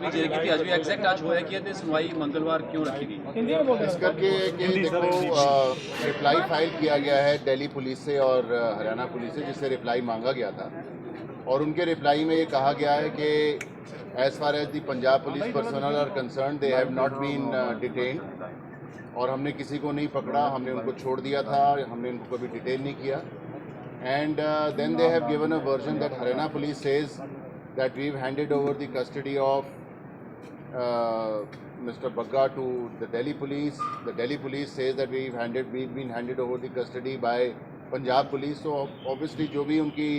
भी जाएगी थी आज भी एग्जैक्ट आज होया कि ये सुनवाई मंगलवार क्यों रखी गई इस करके कि देखो रिप्लाई फाइल किया गया है दिल्ली पुलिस से और हरियाणा पुलिस से, जिससे रिप्लाई मांगा गया था और उनके रिप्लाई में ये कहा गया है कि as far as the Punjab police personnel are concern they have not been detained, और हमने किसी को नहीं पकड़ा, हमने उनको छोड़ दिया था, हमने उनको कभी डिटेन नहीं किया। And then they have given a version that Haryana police says that we have handed over the custody of Mr. Bagga to the Delhi police. The Delhi police says that we've been handed over the custody by Punjab police. So obviously जो भी उनकी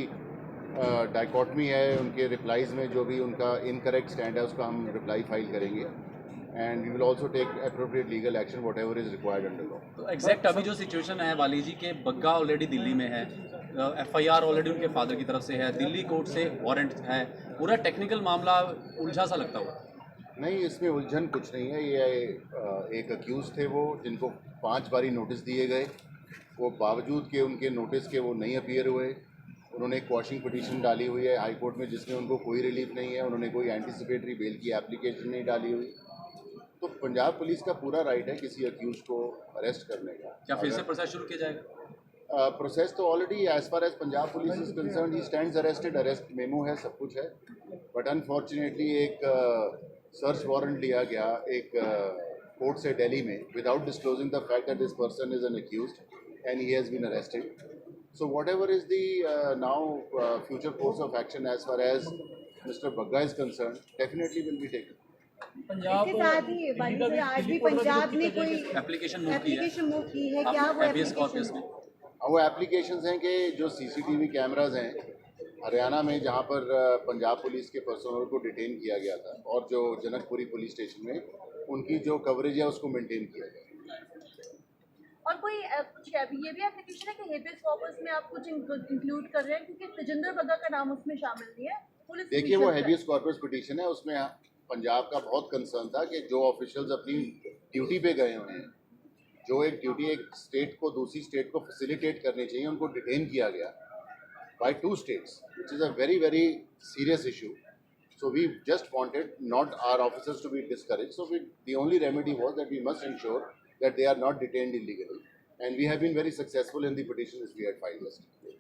dichotomy है, उनके replies में जो भी उनका incorrect stand है, उसका हम रिप्लाई फाइल करेंगे and we will also take appropriate legal action whatever is required under law. तो एग्जैक्ट अभी जो सिचुएशन है वाली जी के बग्गा ऑलरेडी दिल्ली में है, FIR ऑलरेडी उनके फादर की तरफ से है, दिल्ली कोर्ट से वारंट है, पूरा टेक्निकल मामला उलझा सा लगता हुआ। नहीं, इसमें उलझन कुछ नहीं है। ये एक अक्यूज़ थे वो, जिनको 5 बारी नोटिस दिए गए, वो बावजूद के उनके नोटिस के वो नहीं अपीयर हुए। उन्होंने एक क्वाशिंग पिटीशन डाली हुई है हाई कोर्ट में, जिसमें उनको कोई रिलीफ नहीं है। उन्होंने कोई एंटीसिपेटरी बेल की एप्लीकेशन नहीं डाली हुई। तो पंजाब पुलिस का पूरा राइट है किसी अक्यूज़ को अरेस्ट करने का। क्या फिर से प्रोसेस शुरू किया जाएगा? प्रोसेस तो already as far as Punjab police is concern he stands arrested, arrest memo है, सब कुछ है। बट अनफॉर्चुनेटली एक सर्च वारंट लिया गया एक कोर्ट से दिल्ली में without disclosing the fact that this person is an accused and he has been arrested. So whatever is the now future course of action as far as mister Bagga is concern, definitely will be taken. इसके साथ ही वाली से आज भी पंजाब ने कोई application move की है, क्या वो हैबियस कॉर्पस में? वो एप्लीकेशंस हैं कि जो CCTV कैमराज हैं हरियाणा में, जहाँ पर पंजाब पुलिस के पर्सनल को डिटेन किया गया था, और जो जनकपुरी पुलिस स्टेशन में उनकी जो कवरेज है उसको मेंटेन किया गया। और कोई कुछ ये भी एप्लीकेशन है कि हेबियस कॉर्पस में आप कुछ इंक्लूड कर रहे हैं, क्योंकि तजिंदर बग्गा का नाम उसमें शामिल नहीं है। पुलिस देखिए, वो हेबियस कॉर्पस पिटीशन है, उसमें पंजाब का बहुत कंसर्न था कि जो ऑफिशियल्स अपनी ड्यूटी पे गए हुए हैं, जो एक ड्यूटी एक स्टेट को दूसरी स्टेट को फैसिलिटेट करनी चाहिए, उनको डिटेन किया गया by 2 states, which is a very, very serious issue. So we just wanted not our officers to be discouraged. So the only remedy was that we must ensure that they are not detained illegally. And we have been very successful in the petition which we had filed yesterday.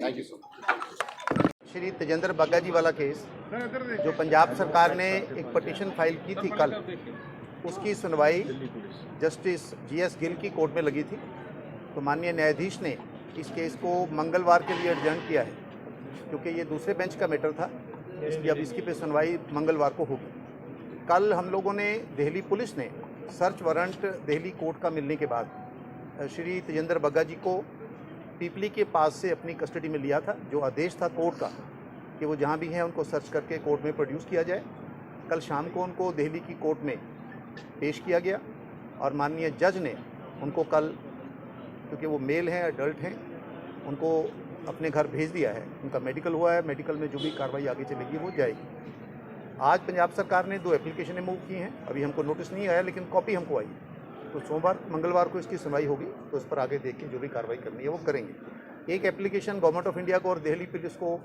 Thank you so much. Shri Tajinder Bagga जी वाला case जो पंजाब सरकार ने एक petition file की थी कल, उसकी सुनवाई जस्टिस GS गिल की कोर्ट में लगी थी। तो माननीय न्यायाधीश ने इस केस को मंगलवार के लिए एडजर्न किया है, क्योंकि ये दूसरे बेंच का मैटर था, इसलिए अब इसकी पे सुनवाई मंगलवार को होगी। कल हम लोगों ने, दिल्ली पुलिस ने सर्च वारंट दिल्ली कोर्ट का मिलने के बाद श्री तजिंदर बग्गा जी को पीपली के पास से अपनी कस्टडी में लिया था। जो आदेश था कोर्ट का कि वो जहाँ भी हैं उनको सर्च करके कोर्ट में प्रोड्यूस किया जाए। कल शाम को उनको दिल्ली की कोर्ट में पेश किया गया और माननीय जज ने उनको कल, क्योंकि वो मेल हैं, एडल्ट हैं, उनको अपने घर भेज दिया है। उनका मेडिकल हुआ है, मेडिकल में जो भी कार्रवाई आगे चलेगी वो जाएगी। आज पंजाब सरकार ने 2 एप्लीकेशनें मूव की हैं, अभी हमको नोटिस नहीं आया लेकिन कॉपी हमको आई है। तो सोमवार मंगलवार को इसकी सुनवाई होगी, तो इस पर आगे देख के जो भी कार्रवाई करनी है वो करेंगे। एक एप्लीकेशन गवर्नमेंट ऑफ इंडिया को और दिल्ली पुलिस को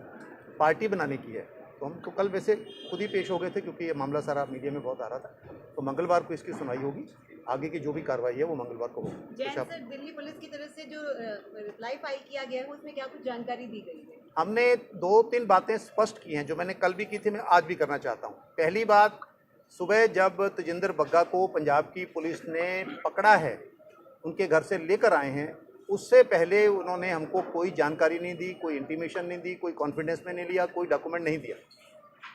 पार्टी बनाने की है, तो हम तो कल वैसे खुद ही पेश हो गए थे, क्योंकि ये मामला सारा मीडिया में बहुत आ रहा था। तो मंगलवार को इसकी सुनवाई होगी, आगे की जो भी कार्रवाई है वो मंगलवार को होगी। जैन सर, दिल्ली पुलिस की तरफ से जो रिप्लाई फाइल किया गया है उसमें क्या कुछ जानकारी दी गई है? हमने 2-3 बातें स्पष्ट की हैं, जो मैंने कल भी की थी, मैं आज भी करना चाहता हूँ। पहली बात, सुबह जब तजिंदर बग्गा को पंजाब की पुलिस ने पकड़ा है, उनके घर से लेकर आए हैं, उससे पहले उन्होंने हमको कोई जानकारी नहीं दी, कोई इंटीमेशन नहीं दी, कोई कॉन्फिडेंस में नहीं लिया, कोई डॉक्यूमेंट नहीं दिया।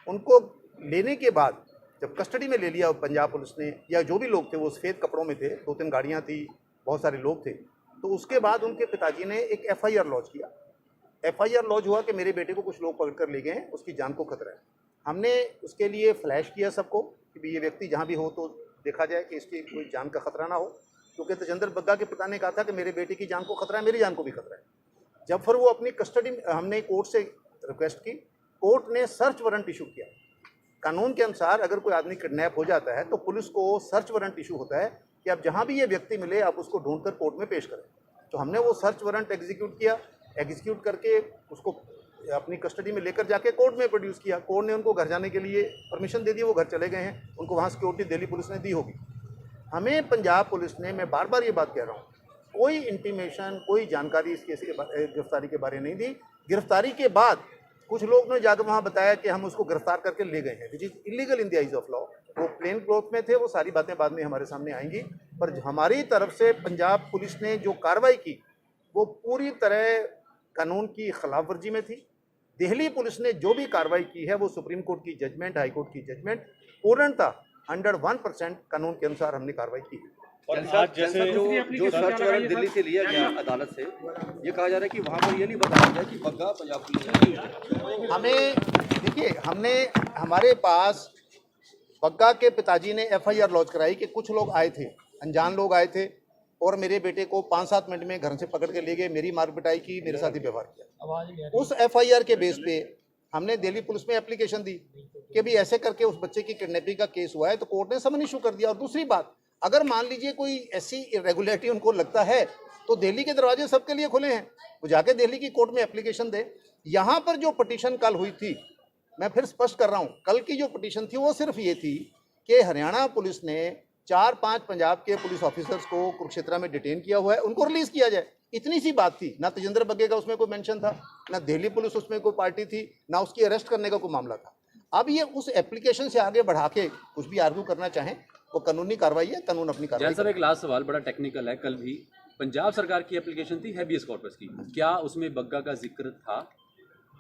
उनको लेने के बाद जब कस्टडी में ले लिया पंजाब पुलिस ने, या जो भी लोग थे वो सफ़ेद कपड़ों में थे, 2-3 गाड़ियाँ थी, बहुत सारे लोग थे, तो उसके बाद उनके पिताजी ने एक FIR लॉन्च किया। FIR लॉन्च हुआ कि मेरे बेटे को कुछ लोग पकड़ कर ले गए हैं, उसकी जान को खतरा है। हमने उसके लिए फ्लैश किया सबको कि ये व्यक्ति जहाँ भी हो तो देखा जाए कि इसकी कोई जान का खतरा ना हो, क्योंकि तजिंदर बग्गा के पिता ने कहा था कि मेरे बेटे की जान को खतरा है, मेरी जान को भी खतरा है। जब फिर वो अपनी कस्टडी, हमने कोर्ट से रिक्वेस्ट की, कोर्ट ने सर्च वारंट इशू किया। कानून के अनुसार अगर कोई आदमी किडनैप हो जाता है तो पुलिस को सर्च वारंट इशू होता है कि आप जहाँ भी ये व्यक्ति मिले आप उसको ढूंढकर कोर्ट में पेश करें। तो हमने वो सर्च वारंट एग्जीक्यूट किया, एग्जीक्यूट करके उसको अपनी कस्टडी में लेकर जाके कोर्ट में प्रोड्यूस किया। कोर्ट ने उनको घर जाने के लिए परमिशन दे दी, वो घर चले गए हैं, उनको वहाँ सिक्योरिटी दिल्ली पुलिस ने दी होगी। हमें पंजाब पुलिस ने, मैं बार बार ये बात कह रहा हूँ, कोई इंटीमेशन, कोई जानकारी इस केस के गिरफ्तारी के बारे नहीं दी। गिरफ्तारी के बाद कुछ लोग ने जाकर वहाँ बताया कि हम उसको गिरफ्तार करके ले गए हैं, which is illegal in the eyes of law. वो प्लेन क्लॉथ में थे, वो सारी बातें बाद में हमारे सामने आएंगी। पर हमारी तरफ से पंजाब पुलिस ने जो कार्रवाई की वो पूरी तरह कानून की खिलाफ वर्जी में थी। दिल्ली पुलिस ने जो भी कार्रवाई की है वो सुप्रीम कोर्ट की जजमेंट, हाई कोर्ट की जजमेंट, पूर्णतः 101% कानून के अनुसार हमने कार्रवाई की है। और आज जैसे जो सर्च वारंट दिल्ली से लिया गया अदालत से, ये कहा जा रहा है कि वहाँ पर ये नहीं बताया गया कि बग्गा पंजाब पुलिस। हमें देखिए, हमारे पास बग्गा के पिताजी ने FIR लॉन्च कराई कि कुछ लोग आए थे, अनजान लोग आए थे और मेरे बेटे को 5-7 मिनट में घर से पकड़ के ले गए, मेरी मार पिटाई की, मेरे साथ ही व्यवहार किया। उस FIR के बेस पे हमने दिल्ली पुलिस में एप्लीकेशन दी कि भी ऐसे करके उस बच्चे की किडनैपिंग का केस हुआ है, तो कोर्ट ने समन इशू कर दिया। और दूसरी बात, अगर मान लीजिए कोई ऐसी इरेगुलरिटी उनको लगता है तो दिल्ली के दरवाजे सबके लिए खुले हैं, वो जाके दिल्ली की कोर्ट में एप्लीकेशन दे। यहाँ पर जो पिटीशन कल हुई थी, मैं फिर स्पष्ट कर रहा हूँ, कल की जो पिटीशन थी वो सिर्फ ये थी कि हरियाणा पुलिस ने 4-5 पंजाब के पुलिस ऑफिसर्स को कुरुक्षेत्र में डिटेन किया हुआ है, उनको रिलीज किया जाए। इतनी सी बात थी। ना तेजिंदर बग्गे का उसमें कोई मेंशन था, ना दिल्ली पुलिस उसमें कोई पार्टी थी, ना उसकी अरेस्ट करने का कोई मामला था। अब ये उस एप्लीकेशन से आगे बढ़ा के कुछ भी आर्ग्यू करना चाहें, वो कानूनी कार्रवाई है, कानून अपनी कार्रवाई। जैसा एक लास्ट सवाल बड़ा टेक्निकल है, कल भी पंजाब सरकार की एप्लीकेशन थी हैबियस कॉर्पस की, क्या उसमें बग्गा का जिक्र था?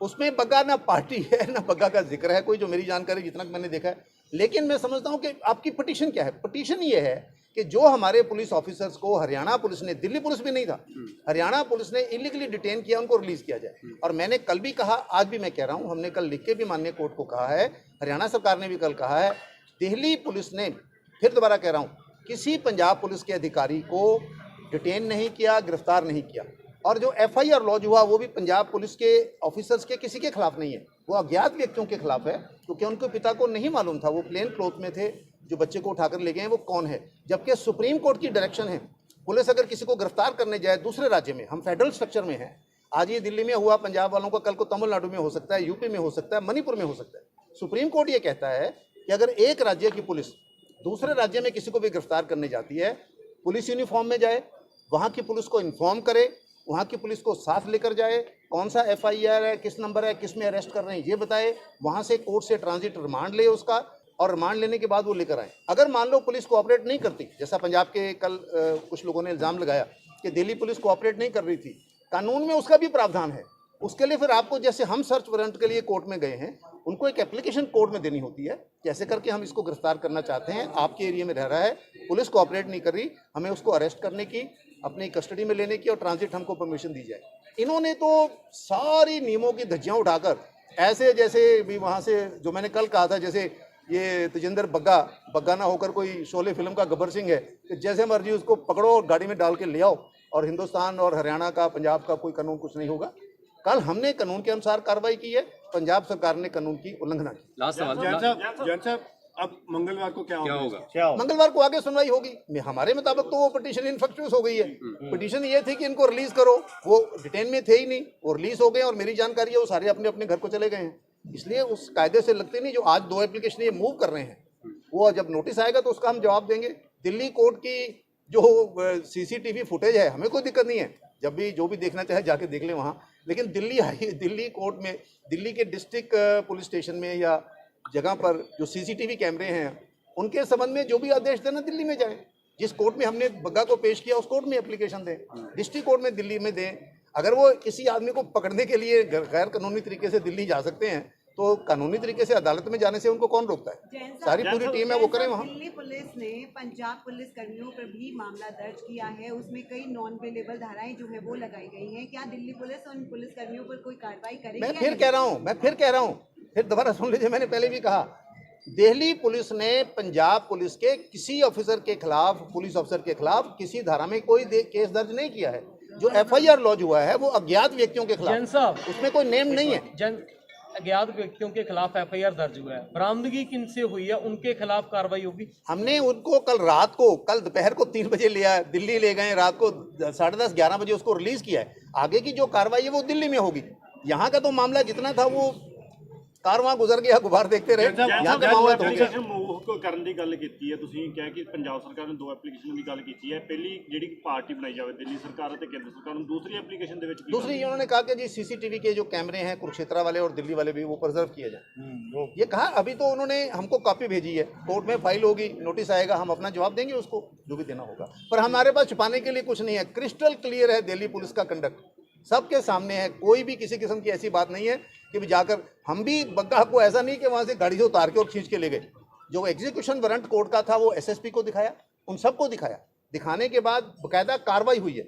उसमें बग्गा ना पार्टी है ना बग्गा का जिक्र है कोई, जो मेरी जानकारी जितना मैंने देखा है। लेकिन मैं समझता हूँ कि आपकी पिटीशन क्या है। पिटीशन ये है कि जो हमारे पुलिस ऑफिसर्स को हरियाणा पुलिस ने, दिल्ली पुलिस भी नहीं था, हरियाणा पुलिस ने इलीगली डिटेन किया, उनको रिलीज किया जाए। और मैंने कल भी कहा, आज भी मैं कह रहा हूँ, हमने कल लिख के भी माननीय कोर्ट को कहा है, हरियाणा सरकार ने भी कल कहा है, दिल्ली पुलिस ने, फिर दोबारा कह रहा हूँ, किसी पंजाब पुलिस के अधिकारी को डिटेन नहीं किया, गिरफ्तार नहीं किया। और जो FIR लॉन्च हुआ वो भी पंजाब पुलिस के ऑफिसर्स के किसी के खिलाफ नहीं है, वो अज्ञात व्यक्तियों के खिलाफ है, क्योंकि उनके पिता को नहीं मालूम था, वो प्लेन क्लॉथ में थे, जो बच्चे को उठाकर ले गए हैं वो कौन है। जबकि सुप्रीम कोर्ट की डायरेक्शन है, पुलिस अगर किसी को गिरफ्तार करने जाए दूसरे राज्य में, हम फेडरल स्ट्रक्चर में हैं, आज ये दिल्ली में हुआ पंजाब वालों का, कल को तमिलनाडु में हो सकता है, यूपी में हो सकता है, मणिपुर में हो सकता है। सुप्रीम कोर्ट ये कहता है कि अगर एक राज्य की पुलिस दूसरे राज्य में किसी को भी गिरफ्तार करने जाती है, पुलिस यूनिफॉर्म में जाए, वहाँ की पुलिस को इन्फॉर्म करे, वहाँ की पुलिस को साथ लेकर जाए, कौन सा FIR है, किस नंबर है, किस में अरेस्ट कर रहे हैं ये बताए, वहाँ से कोर्ट से ट्रांजिट रिमांड ले उसका, और रिमांड लेने के बाद वो लेकर आए। अगर मान लो पुलिस कोऑपरेट नहीं करती, जैसा पंजाब के कल कुछ लोगों ने इल्ज़ाम लगाया कि दिल्ली पुलिस कोऑपरेट नहीं कर रही थी, कानून में उसका भी प्रावधान है। उसके लिए फिर आपको, जैसे हम सर्च वारंट के लिए कोर्ट में गए हैं, उनको एक एप्लीकेशन कोर्ट में देनी होती है, कैसे करके हम इसको गिरफ्तार करना चाहते हैं, आपके एरिया में रह रहा है, पुलिस कोऑपरेट नहीं कर रही, हमें उसको अरेस्ट करने की, अपनी कस्टडी में लेने की और ट्रांजिट हमको परमिशन दी जाए। इन्होंने तो सारी नियमों की धज्जियाँ उठाकर ऐसे, जैसे भी वहाँ से, जो मैंने कल कहा था, जैसे ये तेजिंदर बग्गा ना होकर कोई शोले फिल्म का गब्बर सिंह है कि जैसे मर्जी उसको पकड़ो और गाड़ी में डाल के ले आओ, और हिंदुस्तान और हरियाणा का, पंजाब का कोई कानून कुछ नहीं होगा। कल हमने कानून के अनुसार कार्रवाई की है, पंजाब सरकार ने कानून की उल्लंघना की। लास्ट सवाल, जैन साहब, अब मंगलवार को क्या होगा? मंगलवार को आगे सुनवाई होगी। हमारे मुताबिक तो वो पिटीशन इनफेक्चुअस हो गई है। पिटीशन ये थी कि इनको रिलीज करो, वो डिटेन में थे ही नहीं, वो रिलीज हो गए, और मेरी जानकारी है वो सारे अपने अपने घर को चले गए हैं। इसलिए उस कायदे से लगते नहीं। जो आज 2 एप्लीकेशन ये मूव कर रहे हैं, वो जब नोटिस आएगा तो उसका हम जवाब देंगे। दिल्ली कोर्ट की जो CCTV फुटेज है, हमें कोई दिक्कत नहीं है, जब भी जो भी देखना चाहे जाके देख ले वहाँ। लेकिन दिल्ली कोर्ट में, दिल्ली के डिस्ट्रिक्ट पुलिस स्टेशन में या जगह पर जो CCTV कैमरे हैं, उनके संबंध में जो भी आदेश देना दिल्ली में जाए। जिस कोर्ट में हमने बग्गा को पेश किया उस कोर्ट में एप्लीकेशन दें, डिस्ट्रिक्ट कोर्ट में दिल्ली में दें। अगर वो किसी आदमी को पकड़ने के लिए गैर कानूनी तरीके से दिल्ली जा सकते हैं, तो कानूनी तरीके से अदालत में जाने से उनको कौन रोकता है? सारी पूरी टीम है, वो करें वहाँ। दिल्ली पुलिस ने पंजाब पुलिस कर्मियों पर भी मामला दर्ज किया है, उसमें कई नॉन बेलेबल धाराएं जो है वो लगाई गई हैं। क्या दिल्ली पुलिस उन पुलिस कर्मियों पर कोई कार्रवाई करेगी? मैं फिर कह रहा हूँ, फिर दोबारा सुन लीजिए, मैंने पहले भी कहा, दिल्ली पुलिस ने पंजाब पुलिस के किसी ऑफिसर के खिलाफ, पुलिस ऑफिसर के खिलाफ किसी धारा में कोई केस दर्ज नहीं किया है। जो FIR लॉन्च हुआ है वो अज्ञात व्यक्तियों के खिलाफ, उसमें कोई नेम नहीं है। अज्ञात व्यक्तियों के खिलाफ FIR दर्ज हुआ है, बरामदगी किनसे हुई है, उनके खिलाफ कार्रवाई होगी। हमने उनको कल दोपहर को 3 बजे लिया, दिल्ली ले गए, रात को 10:30-11 बजे उसको रिलीज किया है। आगे की जो कार्रवाई है वो दिल्ली में होगी। यहाँ का तो मामला जितना था वो कारवां गुजर गया, गुबार देखते रहे। यहाँ का मामला तो हो गया। ਐਪਲੀਕੇਸ਼ਨ ਮੂਵ ਕਰਨ ਦੀ ਗੱਲ ਕੀਤੀ ਹੈ ਤੁਸੀਂ, ਕਿਹਾ ਕਿ ਪੰਜਾਬ ਸਰਕਾਰ ਨੇ 2 ਐਪਲੀਕੇਸ਼ਨਾਂ ਦੀ ਗੱਲ ਕੀਤੀ ਹੈ। ਪਹਿਲੀ ਜਿਹੜੀ ਪਾਰਟੀ ਬਣਾਈ ਜਾਵੇ ਦਿੱਲੀ ਸਰਕਾਰ ਅਤੇ ਕੇਂਦਰ ਸਰਕਾਰ ਨੂੰ, ਦੂਸਰੀ ਐਪਲੀਕੇਸ਼ਨ ਦੇ ਵਿੱਚ दूसरी उन्होंने कहा कि जी सीसीटीवी के जो कैमरे हैं कुरुक्षेत्रा वाले और दिल्ली वाले भी वो प्रिजर्व किए जाए। ये कहा, अभी तो उन्होंने हमको कॉपी भेजी है, कोर्ट में फाइल होगी, नोटिस आएगा, हम अपना जवाब देंगे उसको जो भी देना होगा। पर हमारे पास छुपाने के लिए कुछ नहीं है, क्रिस्टल क्लियर है दिल्ली पुलिस का कंडक्ट, सबके सामने है। कोई भी किसी किस्म की ऐसी बात नहीं है कि भी जाकर हम भी बग्गा को ऐसा नहीं कि वहाँ से गाड़ी से उतार के और खींच के ले गए। जो एग्जीक्यूशन वारंट कोर्ट का था वो एसएसपी को दिखाया, उन सबको दिखाया। दिखाने के बाद बकायदा कार्रवाई हुई है।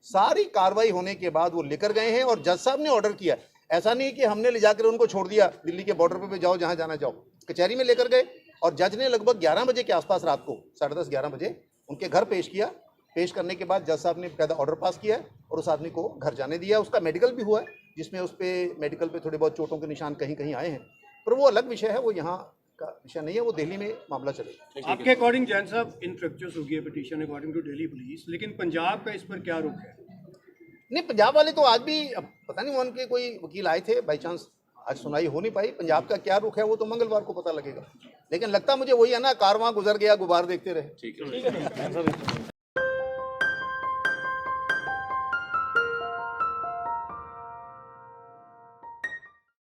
सारी कार्रवाई होने के बाद वो लेकर गए हैं और जज साहब ने ऑर्डर किया। ऐसा नहीं कि हमने ले जाकर उनको छोड़ दिया दिल्ली के बॉर्डर पे जाओ जहाँ जाना चाहो, कचहरी में लेकर गए और जज ने लगभग 11 बजे के आसपास रात को 10:30-11 बजे उनके घर पेश किया। पेश करने के बाद जज साहब ने बकायदा ऑर्डर पास किया है और उस आदमी को घर जाने दिया। उसका मेडिकल भी हुआ है, जिसमें उस पर मेडिकल पे थोड़े बहुत चोटों के निशान कहीं कहीं आए हैं, पर वो अलग विषय है, वो यहाँ का विषय नहीं है, वो दिल्ली में मामला चलेगा। आपके अकॉर्डिंग जैन साहब इन फ्रैक्चर्स हो गई है petition according to Delhi police, लेकिन पंजाब का इस पर क्या रुख है? नहीं, पंजाब वाले तो आज भी, अब पता नहीं उनके कोई वकील आए थे, बाई चांस आज सुनाई हो नहीं पाई। पंजाब का क्या रुख है वो तो मंगलवार को पता लगेगा, लेकिन लगता मुझे वही है ना, कारवां गुजर गया, गुबार देखते रहे। ठीक है।